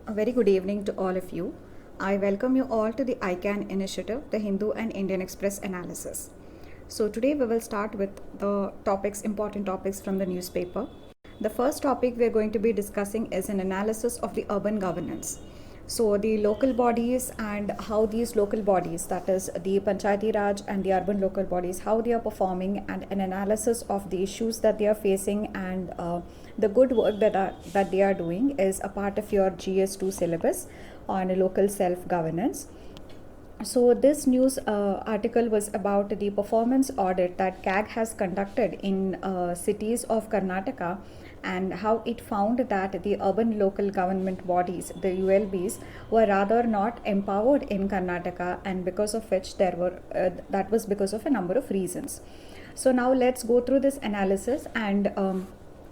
A very good evening to all of you. I welcome you all to the ICANN initiative, the Hindu and Indian Express analysis. So today we will start with the important topics from the newspaper. The first topic we are going to be discussing is an analysis of the urban governance. So the local bodies and how these local bodies, that is the Panchayati Raj and the urban local bodies, how they are performing, and an analysis of the issues that they are facing and the good work that they are doing is a part of your GS2 syllabus on local self-governance. So this news article was about the performance audit that CAG has conducted in cities of Karnataka, and how it found that the urban local government bodies, the ULBs, were rather not empowered in Karnataka, and because of which that was because of a number of reasons. So now let's go through this analysis, and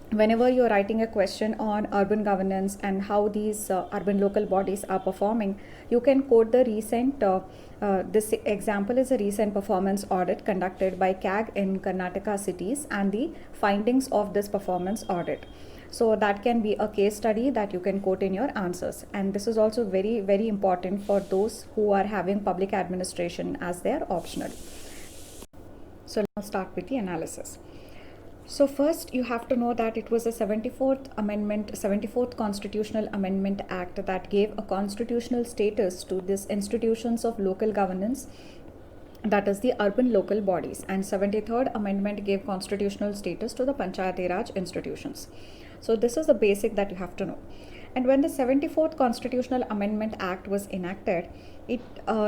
whenever you're writing a question on urban governance and how these urban local bodies are performing, you can quote the recent this example is a recent performance audit conducted by CAG in Karnataka cities and the findings of this performance audit. So that can be a case study that you can quote in your answers, and this is also very, very important for those who are having public administration as their optional. So let's start with the analysis. So first you have to know that it was a 74th Constitutional Amendment Act that gave a constitutional status to these institutions of local governance, that is the urban local bodies, and 73rd Amendment gave constitutional status to the Panchayati Raj institutions. So this is the basic that you have to know. And when the 74th Constitutional Amendment Act was enacted, it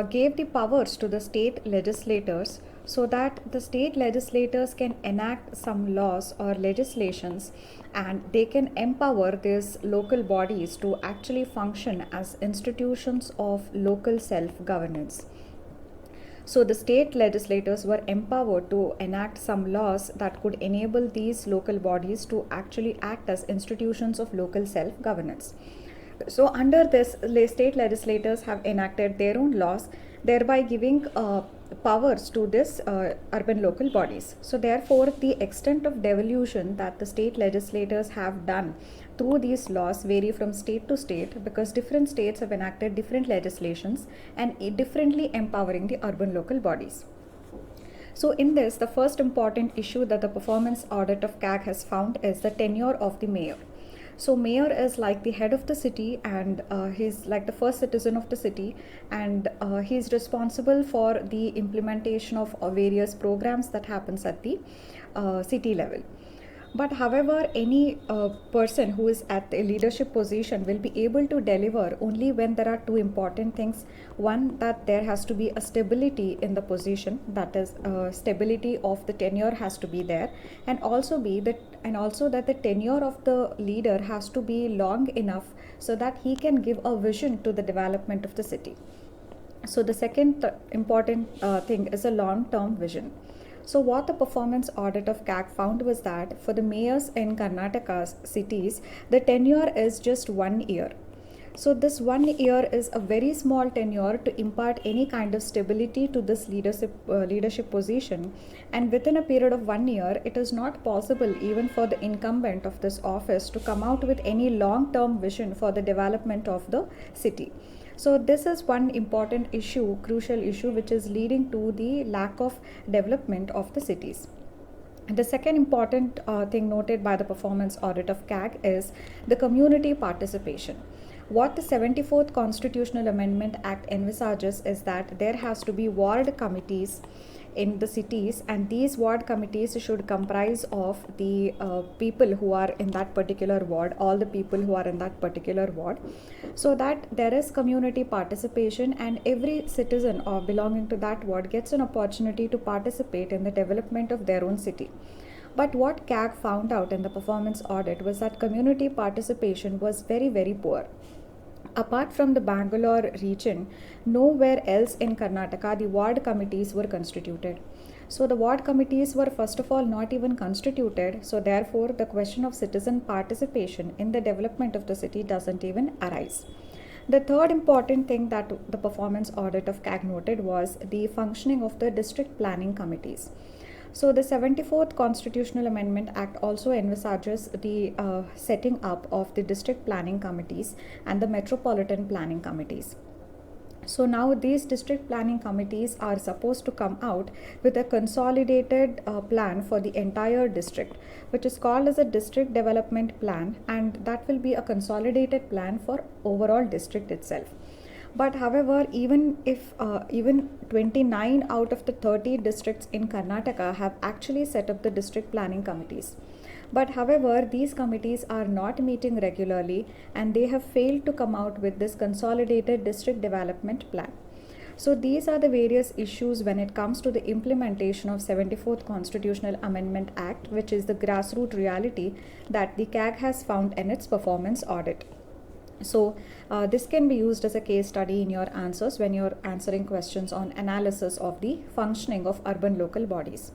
gave the powers to the state legislators so that the state legislators can enact some laws or legislations, and they can empower these local bodies to actually function as institutions of local self-governance. So the state legislators were empowered to enact some laws that could enable these local bodies to actually act as institutions of local self-governance. So under this, state legislators have enacted their own laws, thereby giving powers to this urban local bodies. So therefore, the extent of devolution that the state legislators have done through these laws vary from state to state, because different states have enacted different legislations and differently empowering the urban local bodies. So in this, the first important issue that the performance audit of CAG has found is the tenure of the mayor. So mayor is like the head of the city, and he's like the first citizen of the city, and he's responsible for the implementation of various programs that happens at the city level. But however, any person who is at a leadership position will be able to deliver only when there are two important things. One, that there has to be a stability in the position, that is stability of the tenure has to be there, and also that the tenure of the leader has to be long enough so that he can give a vision to the development of the city. So the second important thing is a long-term vision. So what the performance audit of CAG found was that for the mayors in Karnataka's cities, the tenure is just 1 year. So this 1 year is a very small tenure to impart any kind of stability to this leadership position, and within a period of 1 year, it is not possible even for the incumbent of this office to come out with any long-term vision for the development of the city. So this is one important issue, crucial issue, which is leading to the lack of development of the cities. The second important thing noted by the performance audit of CAG is the community participation. What the 74th Constitutional Amendment Act envisages is that there has to be ward committees in the cities, and these ward committees should comprise of the people who are in that particular ward, all the people who are in that particular ward, so that there is community participation and every citizen belonging to that ward gets an opportunity to participate in the development of their own city. But what CAG found out in the performance audit was that community participation was very, very poor. Apart from the Bangalore region, nowhere else in Karnataka the ward committees were constituted. So the ward committees were first of all not even constituted, so therefore the question of citizen participation in the development of the city doesn't even arise. The third important thing that the performance audit of CAG noted was the functioning of the district planning committees. So the 74th Constitutional Amendment Act also envisages the setting up of the district planning committees and the metropolitan planning committees. So now these district planning committees are supposed to come out with a consolidated plan for the entire district, which is called as a district development plan, and that will be a consolidated plan for overall district itself. But however, even 29 out of the 30 districts in Karnataka have actually set up the district planning committees. But however, these committees are not meeting regularly and they have failed to come out with this consolidated district development plan. So these are the various issues when it comes to the implementation of 74th Constitutional Amendment Act, which is the grassroots reality that the CAG has found in its performance audit. So this can be used as a case study in your answers when you're answering questions on analysis of the functioning of urban local bodies.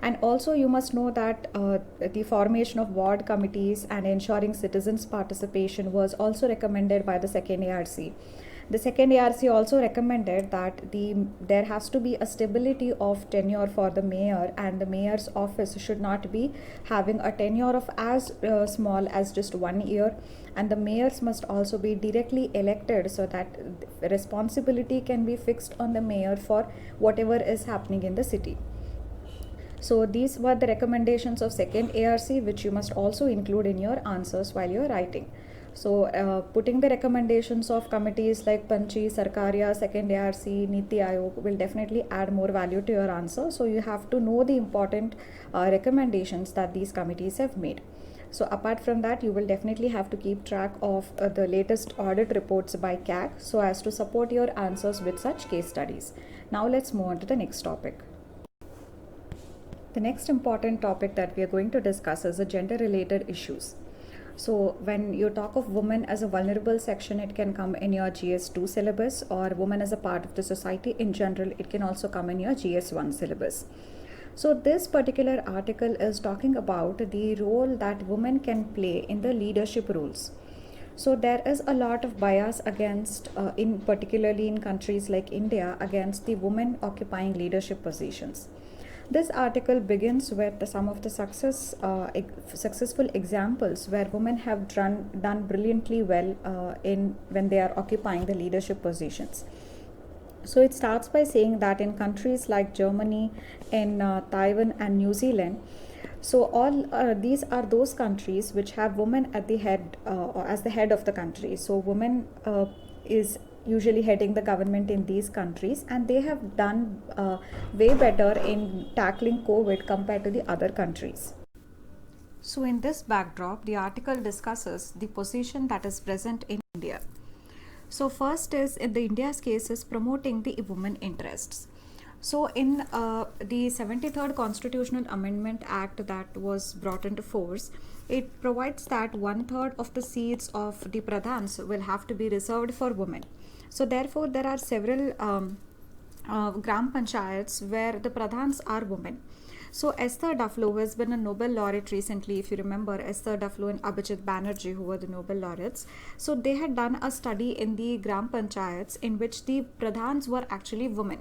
And also you must know that the formation of ward committees and ensuring citizens' participation was also recommended by the second ARC. The second ARC also recommended that there has to be a stability of tenure for the mayor, and the mayor's office should not be having a tenure of as small as just 1 year, and the mayors must also be directly elected so that responsibility can be fixed on the mayor for whatever is happening in the city. So these were the recommendations of second ARC, which you must also include in your answers while you're writing. So putting the recommendations of committees like Panchi, Sarkaria, second ARC, Niti Aayog will definitely add more value to your answer. So you have to know the important recommendations that these committees have made. So apart from that, you will definitely have to keep track of the latest audit reports by CAG so as to support your answers with such case studies. Now let's move on to the next topic. The next important topic that we are going to discuss is the gender-related issues. So when you talk of women as a vulnerable section, it can come in your GS2 syllabus, or women as a part of the society in general, it can also come in your GS1 syllabus. So this particular article is talking about the role that women can play in the leadership roles. So there is a lot of bias against, particularly in countries like India, against the women occupying leadership positions. This article begins with some of the successful examples where women have done brilliantly well when they are occupying the leadership positions. So it starts by saying that in countries like Germany, in Taiwan and New Zealand, so all these are those countries which have women at the head or as the head of the country. So women is usually heading the government in these countries, and they have done way better in tackling COVID compared to the other countries. So in this backdrop, the article discusses the position that is present in India. So first is, in the India's case, is promoting the women interests. So in the 73rd Constitutional Amendment Act that was brought into force, it provides that 1/3 of the seats of the pradhans will have to be reserved for women. So therefore, there are several gram panchayats where the pradhans are women. So Esther Duflo, who has been a Nobel laureate recently, if you remember, Esther Duflo and Abhijit Banerjee, who were the Nobel laureates. So they had done a study in the gram panchayats in which the pradhans were actually women.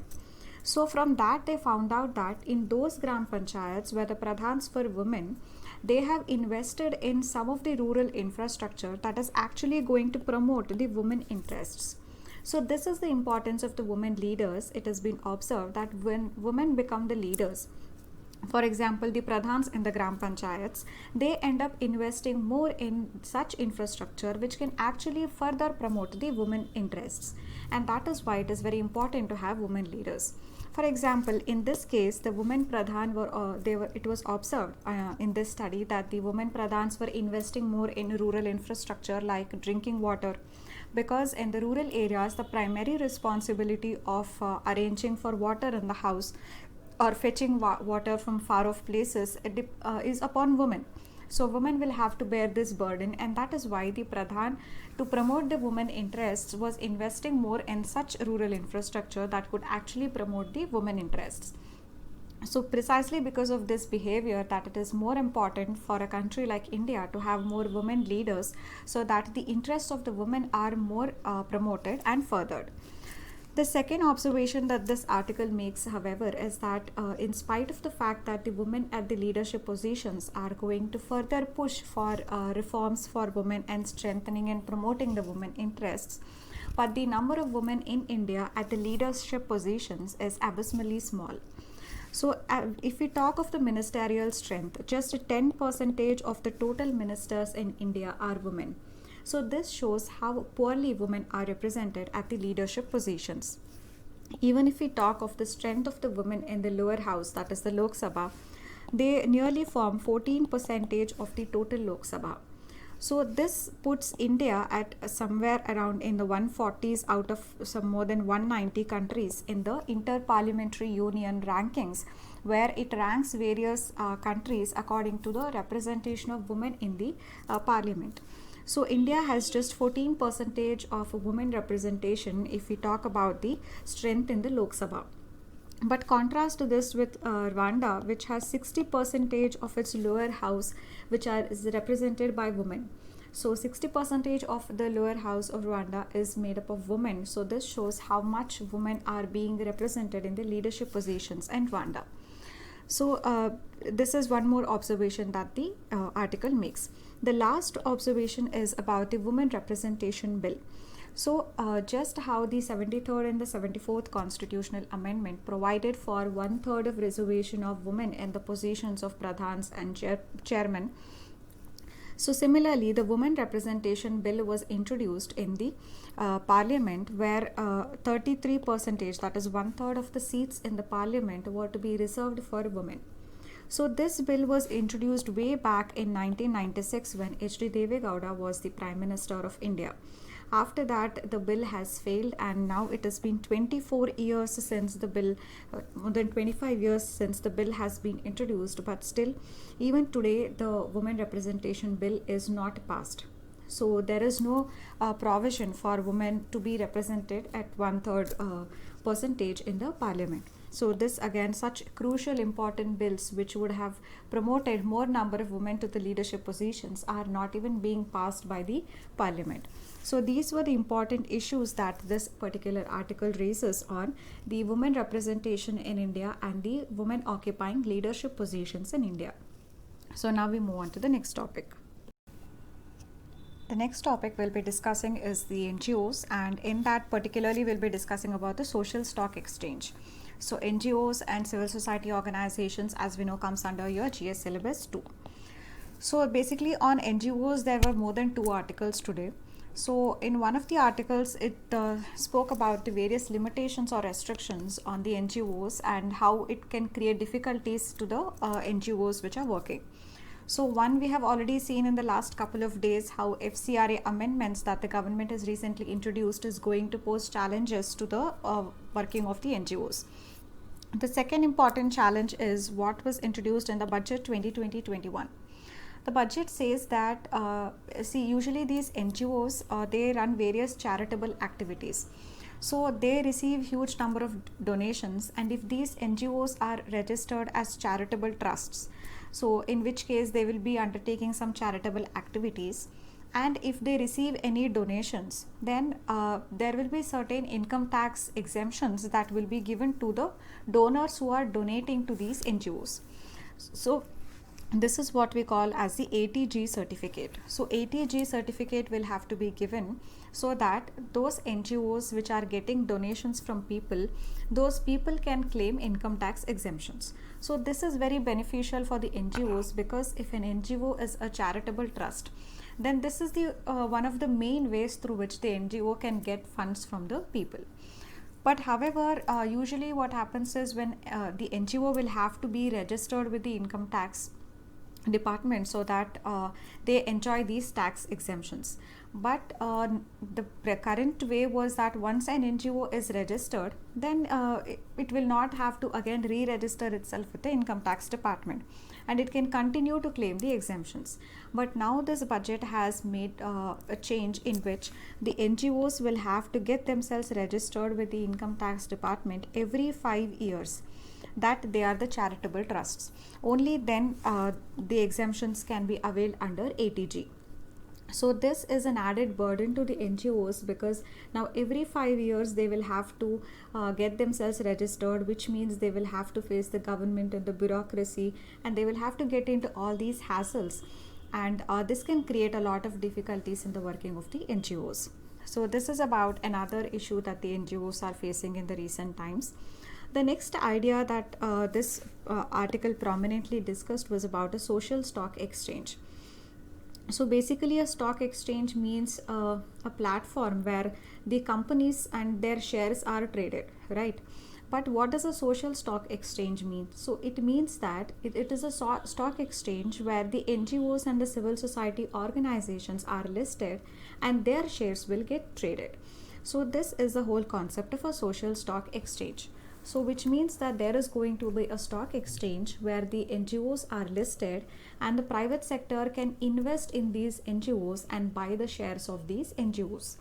So from that, they found out that in those gram panchayats where the pradhans were women, they have invested in some of the rural infrastructure that is actually going to promote the women interests. So this is the importance of the women leaders. It has been observed that when women become the leaders, for example, the pradhans in the gram panchayats, they end up investing more in such infrastructure which can actually further promote the women interests. And that is why it is very important to have women leaders. For example, in this case, the women pradhan it was observed in this study that the women pradhans were investing more in rural infrastructure like drinking water, because in the rural areas, the primary responsibility of arranging for water in the house or fetching water from far off places is upon women. So women will have to bear this burden, and that is why the pradhan, to promote the women interests, was investing more in such rural infrastructure that could actually promote the women interests. So precisely because of this behavior, that it is more important for a country like India to have more women leaders so that the interests of the women are more promoted and furthered. The second observation that this article makes, however, is that in spite of the fact that the women at the leadership positions are going to further push for reforms for women and strengthening and promoting the women interests, but the number of women in India at the leadership positions is abysmally small. So, if we talk of the ministerial strength, just 10% of the total ministers in India are women. So, this shows how poorly women are represented at the leadership positions. Even if we talk of the strength of the women in the lower house, that is the Lok Sabha, they nearly form 14% of the total Lok Sabha. So this puts India at somewhere around in the 140s out of some more than 190 countries in the Inter-Parliamentary Union rankings, where it ranks various countries according to the representation of women in the parliament. So India has just 14% of women representation if we talk about the strength in the Lok Sabha. But contrast to this with Rwanda, which has 60% of its lower house is represented by women. So 60% of the lower house of Rwanda is made up of women. So this shows how much women are being represented in the leadership positions in Rwanda. So this is one more observation that the article makes. The last observation is about the Women Representation Bill. So just how the 73rd and the 74th Constitutional Amendment provided for 1/3 of reservation of women in the positions of pradhans and chairmen. So similarly, the Women Representation Bill was introduced in the Parliament, where 33%, that is 1/3 of the seats in the Parliament, were to be reserved for women. So this bill was introduced way back in 1996 when H.D. Deve Gowda was the Prime Minister of India. After that, the bill has failed, and now it has been 24 years since the bill, more than 25 years since the bill has been introduced, but still, even today, the Women Representation Bill is not passed. So there is no provision for women to be represented at 1/3 percentage in the parliament. So this again, such crucial important bills which would have promoted more number of women to the leadership positions are not even being passed by the parliament. So these were the important issues that this particular article raises on the women representation in India and the women occupying leadership positions in India. So now we move on to the next topic. The next topic we'll be discussing is the NGOs, and in that particularly we'll be discussing about the social stock exchange. So NGOs and civil society organizations, as we know, comes under your GS syllabus 2. So basically on NGOs there were more than 2 articles today. So in one of the articles it spoke about the various limitations or restrictions on the NGOs and how it can create difficulties to the NGOs which are working. So one, we have already seen in the last couple of days how FCRA amendments that the government has recently introduced is going to pose challenges to the working of the NGOs. The second important challenge is what was introduced in the budget 2020-21. The budget says that, usually these NGOs, they run various charitable activities. So they receive huge number of donations, and if these NGOs are registered as charitable trusts, so in which case they will be undertaking some charitable activities, and if they receive any donations, then there will be certain income tax exemptions that will be given to the donors who are donating to these NGOs. So this is what we call as the ATG certificate. So ATG certificate will have to be given so that those NGOs which are getting donations from people, those people can claim income tax exemptions. So this is very beneficial for the NGOs, because if an NGO is a charitable trust, then this is the one of the main ways through which the NGO can get funds from the people. But however, usually what happens is when the NGO will have to be registered with the income tax department so that they enjoy these tax exemptions. But the current way was that once an NGO is registered, then it will not have to again re-register itself with the income tax department, and it can continue to claim the exemptions. But now this budget has made a change in which the NGOs will have to get themselves registered with the income tax department every 5 years that they are the charitable trusts. Only then the exemptions can be availed under ATG. So this is an added burden to the NGOs, because now every 5 years they will have to get themselves registered, which means they will have to face the government and the bureaucracy, and they will have to get into all these hassles, and this can create a lot of difficulties in the working of the NGOs. So this is about another issue that the NGOs are facing in the recent times. The next idea that this article prominently discussed was about a social stock exchange. So basically, a stock exchange means a platform where the companies and their shares are traded, right? But what does a social stock exchange mean? So it means that it is a stock exchange where the NGOs and the civil society organizations are listed and their shares will get traded. So this is the whole concept of a social stock exchange. So which means that there is going to be a stock exchange where the NGOs are listed and the private sector can invest in these NGOs and buy the shares of these NGOs.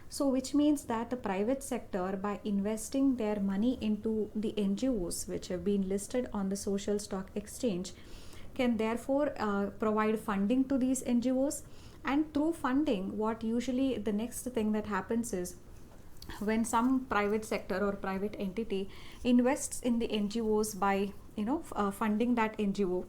So which means that the private sector, by investing their money into the NGOs which have been listed on the social stock exchange, can therefore provide funding to these NGOs. And through funding, what usually the next thing that happens is, when some private sector or private entity invests in the NGOs by funding that NGO,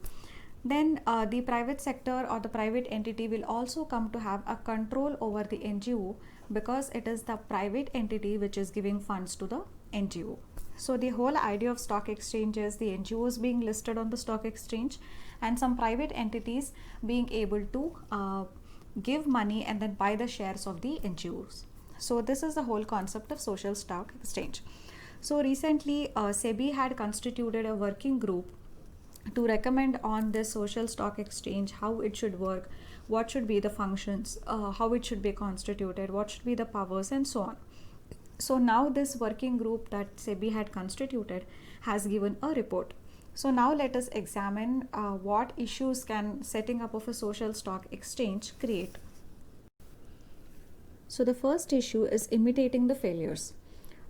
then the private sector or the private entity will also come to have a control over the NGO, because it is the private entity which is giving funds to the NGO. So the whole idea of stock exchange is the NGOs being listed on the stock exchange and some private entities being able to give money and then buy the shares of the NGOs. So this is the whole concept of social stock exchange. So recently SEBI had constituted a working group to recommend on this social stock exchange, how it should work, what should be the functions, how it should be constituted, what should be the powers, and so on. So now this working group that SEBI had constituted has given a report. So now let us examine what issues can setting up of a social stock exchange create. So the first issue is imitating the failures.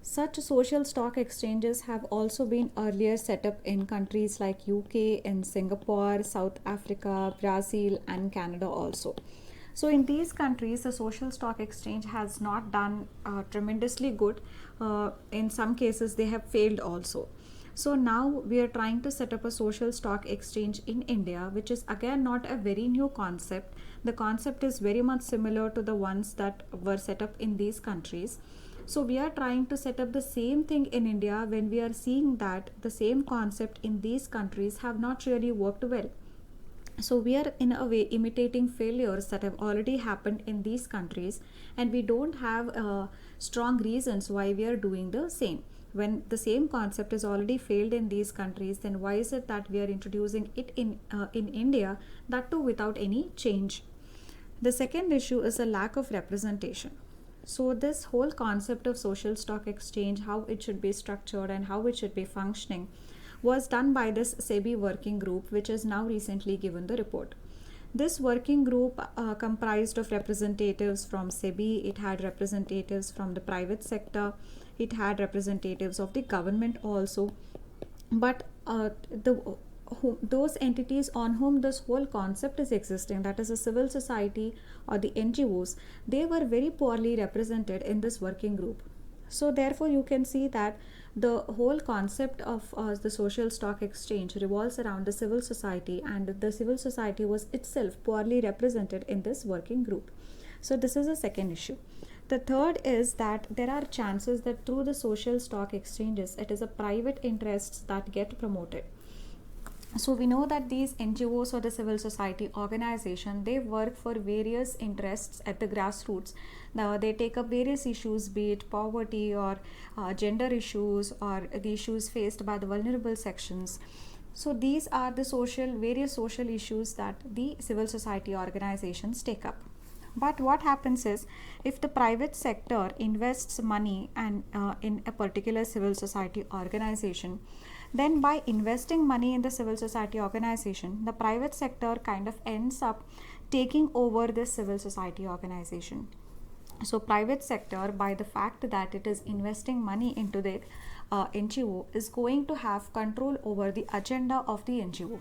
Such social stock exchanges have also been earlier set up in countries like UK and Singapore, South Africa, Brazil, and Canada also. So in these countries, the social stock exchange has not done tremendously good. In some cases, they have failed also. So now we are trying to set up a social stock exchange in India, which is again not a very new concept. The concept is very much similar to the ones that were set up in these countries. So we are trying to set up the same thing in India when we are seeing that the same concept in these countries have not really worked well. So we are in a way imitating failures that have already happened in these countries, and we don't have strong reasons why we are doing the same. When the same concept has already failed in these countries, then why is it that we are introducing it in India, that too without any change? The second issue is a lack of representation. So this whole concept of social stock exchange, how it should be structured and how it should be functioning, was done by this SEBI working group, which has now recently given the report. This working group comprised of representatives from SEBI, it had representatives from the private sector, it had representatives of the government also. But those entities on whom this whole concept is existing, that is a civil society or the NGOs, they were very poorly represented in this working group. So therefore you can see that the whole concept of the social stock exchange revolves around the civil society, and the civil society was itself poorly represented in this working group. So this is a second issue. The third is that there are chances that through the social stock exchanges, it is a private interests that get promoted. So we know that these NGOs or the civil society organization, they work for various interests at the grassroots. Now they take up various issues, be it poverty or gender issues or the issues faced by the vulnerable sections. So these are the various social issues that the civil society organizations take up. But what happens is, if the private sector invests money and in a particular civil society organization, then by investing money in the civil society organization, the private sector kind of ends up taking over this civil society organization. So private sector, by the fact that it is investing money into the NGO, is going to have control over the agenda of the NGO.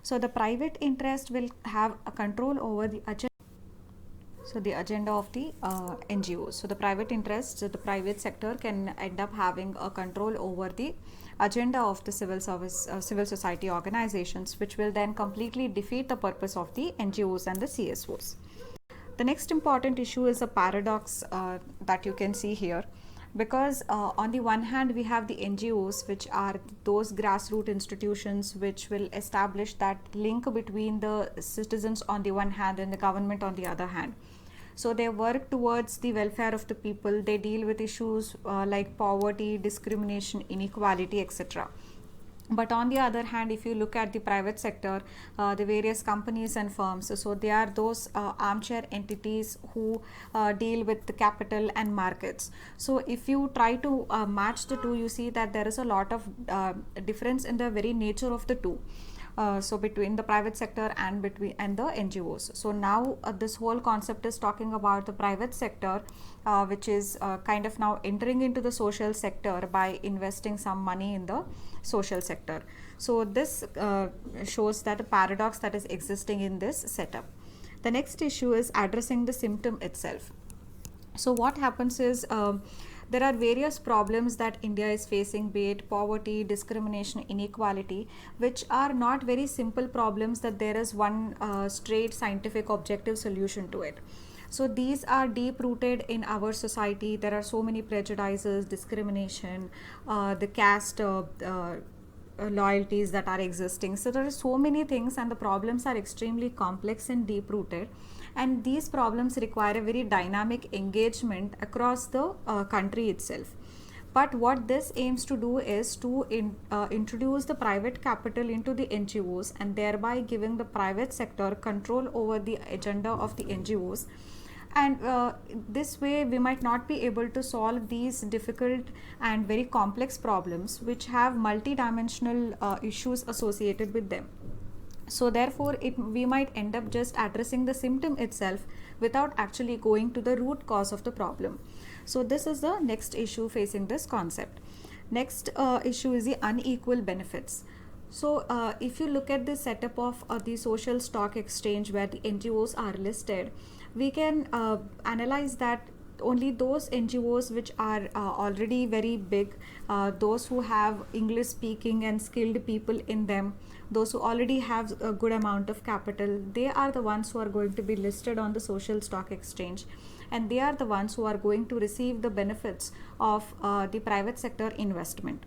So the private interest will have a control over the agenda. So the agenda of the NGOs. So the private interests, the private sector can end up having a control over the agenda of the civil society organizations, which will then completely defeat the purpose of the NGOs and the CSOs. The next important issue is a paradox that you can see here, because on the one hand we have the NGOs, which are those grassroots institutions which will establish that link between the citizens on the one hand and the government on the other hand. So they work towards the welfare of the people. They deal with issues like poverty, discrimination, inequality, etc. But on the other hand, if you look at the private sector, the various companies and firms, so they are those armchair entities who deal with the capital and markets. So if you try to match the two, you see that there is a lot of difference in the very nature of the two. So between the private sector and the NGOs. So now this whole concept is talking about the private sector, which is kind of now entering into the social sector by investing some money in the social sector. So this shows that a paradox that is existing in this setup. The next issue is addressing the symptom itself. So what happens is, there are various problems that India is facing, be it poverty, discrimination, inequality, which are not very simple problems that there is one straight scientific objective solution to it. So these are deep rooted in our society. There are so many prejudices, discrimination, the caste loyalties that are existing. So there are so many things, and the problems are extremely complex and deep rooted, and these problems require a very dynamic engagement across the country itself. But what this aims to do is to introduce the private capital into the NGOs, and thereby giving the private sector control over the agenda of the NGOs. And this way we might not be able to solve these difficult and very complex problems which have multi-dimensional issues associated with them. So therefore we might end up just addressing the symptom itself without actually going to the root cause of the problem. So this is the next issue facing this concept. Next issue is the unequal benefits. So if you look at the setup of the social stock exchange where the NGOs are listed, we can analyze that only those NGOs which are already very big, those who have English speaking and skilled people in them, those who already have a good amount of capital, they are the ones who are going to be listed on the social stock exchange, and they are the ones who are going to receive the benefits of the private sector investment.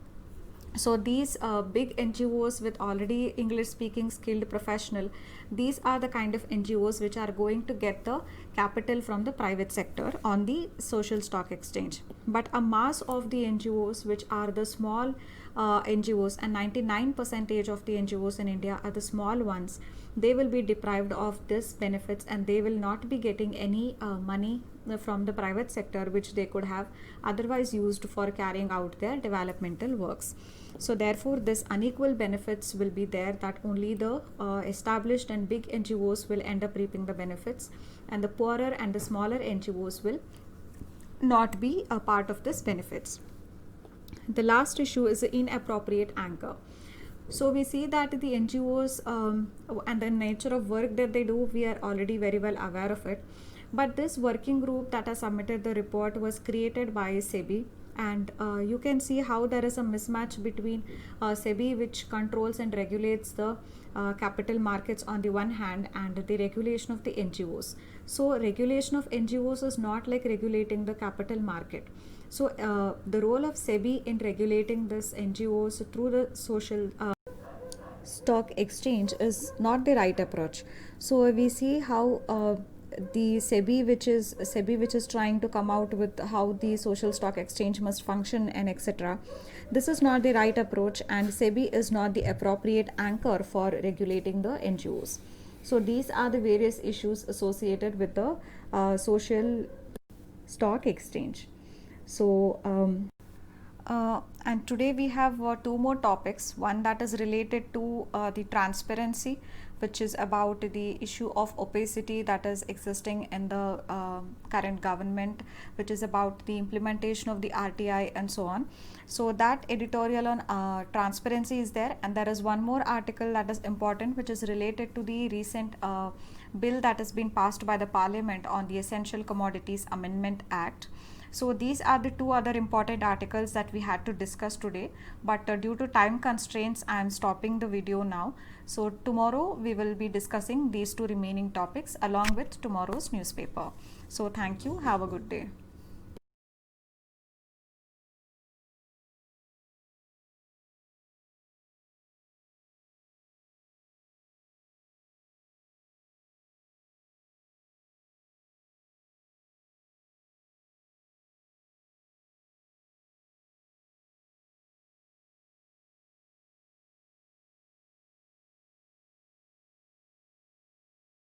So these big NGOs with already English speaking skilled professional, these are the kind of NGOs which are going to get the capital from the private sector on the social stock exchange. But a mass of the NGOs which are the small NGOs, and 99% of the NGOs in India are the small ones, they will be deprived of this benefits, and they will not be getting any money from the private sector which they could have otherwise used for carrying out their developmental works. So therefore this unequal benefits will be there, that only the established and big NGOs will end up reaping the benefits, and the poorer and the smaller NGOs will not be a part of this benefits. The last issue is the inappropriate anchor. So we see that the NGOs and the nature of work that they do, we are already very well aware of it. But this working group that has submitted the report was created by SEBI, and you can see how there is a mismatch between SEBI, which controls and regulates the capital markets on the one hand, and the regulation of the NGOs. So regulation of NGOs is not like regulating the capital market. So the role of SEBI in regulating this NGOs through the social stock exchange is not the right approach. So we see how the SEBI which is trying to come out with how the social stock exchange must function and etc. This is not the right approach, and SEBI is not the appropriate anchor for regulating the NGOs. So these are the various issues associated with the social stock exchange. So and today we have two more topics. One that is related to the transparency, which is about the issue of opacity that is existing in the current government, which is about the implementation of the RTI and so on. So that editorial on transparency is there, and there is one more article that is important, which is related to the recent bill that has been passed by the Parliament on the Essential Commodities Amendment Act. So these are the two other important articles that we had to discuss today, but due to time constraints I am stopping the video now. So tomorrow we will be discussing these two remaining topics along with tomorrow's newspaper. So thank you, have a good day.